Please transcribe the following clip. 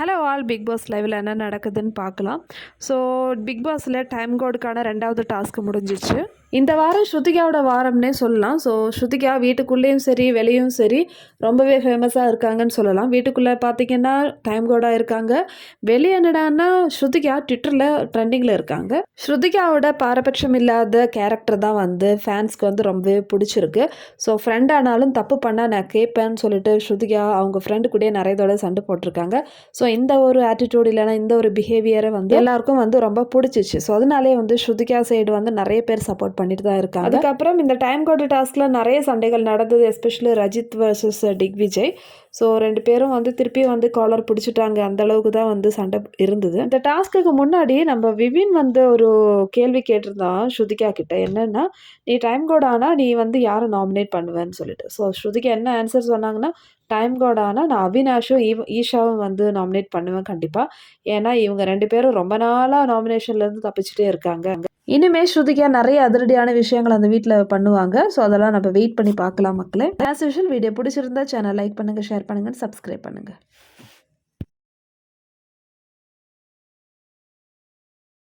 Hello all big pass லைவில் என்ன நடக்குதுன்னு பார்க்கலாம். ஸோ பிக் பாஸில் டைம் கோடுக்கான 2வது டாஸ்க் முடிஞ்சிச்சு. இந்த வாரம் ஸ்ருதிகாவோட வாரம்னே சொல்லலாம். ஸோ ஸ்ருதிகா வீட்டுக்குள்ளேயும் சரி வெளியும் சரி ரொம்பவே ஃபேமஸாக இருக்காங்கன்னு சொல்லலாம். வீட்டுக்குள்ளே பார்த்திங்கன்னா டைம் கோடாக இருக்காங்க. வெளியே என்னடான்னா ஸ்ருதிகா ட்விட்டரில் ட்ரெண்டிங்கில் இருக்காங்க. ஸ்ருதிகாவோட பாரபட்சம் இல்லாத கேரக்டர் தான் வந்து ஃபேன்ஸ்க்கு வந்து ரொம்பவே பிடிச்சிருக்கு. ஸோ ஃப்ரெண்ட் ஆனாலும் தப்பு பண்ணால் நான் கேட்பேன்னு சொல்லிட்டு ஸ்ருதிகா அவங்க ஃப்ரெண்டு கூடயே நிறைய தடவை சண்டை போட்டிருக்காங்க. ஸோ இந்த ஒரு ஆட்டிடியூட் இல்லைனா இந்த ஒரு பிஹேவியரை வந்து எல்லாருக்கும் வந்து ரொம்ப பிடிச்சிச்சு. ஸோ அதனாலே வந்து ஸ்ருதிகா சைடு வந்து நிறைய பேர் சப்போர்ட் பண்ணிட்டு தான் இருக்காங்க. அதுக்கப்புறம் இந்த டைம் கோடு டாஸ்க்ல நிறைய சண்டைகள் நடந்தது. Especially Rajith versus Digvijay. So 2 பேரும் வந்து திருப்பி வந்து காலர் பிடிச்சிட்டாங்க. அந்த அளவுக்கு தான் வந்து சண்டை இருந்தது. இந்த டாஸ்க்குக்கு முன்னாடி நம்ம விவின் வந்து ஒரு கேள்வி கேட்டிருந்தான் ஸ்ருதிகா கிட்ட. என்னன்னா, நீ டைம் கோட் ஆனால் நீ வந்து யாரை நாமினேட் பண்ணுவேன்னு சொல்லிட்டு. ஸோ ஸ்ருதிகா என்ன ஆன்சர் சொன்னாங்கன்னா, டைம் கோட் ஆனால் நான் அவினாஷும் ஈஷாவும் வந்து நாமினேட் பண்ணுவேன் கண்டிப்பாக. ஏன்னா இவங்க 2 பேரும் ரொம்ப நாளாக நாமினேஷன்லேருந்து தப்பிச்சுட்டே இருக்காங்க. இனிமேல் ஸ்ருதிகா நிறைய அதிரடியான விஷயங்கள் அந்த வீட்டில் பண்ணுவாங்க. ஸோ அதெல்லாம் நம்ம வெயிட் பண்ணி பார்க்கலாம் மக்களே. ஆஸ் யூஷுவல் வீடியோ பிடிச்சிருந்தா சேனல் லைக் பண்ணுங்கள், ஷேர் பண்ணுங்கள், சப்ஸ்கிரைப் பண்ணுங்கள்.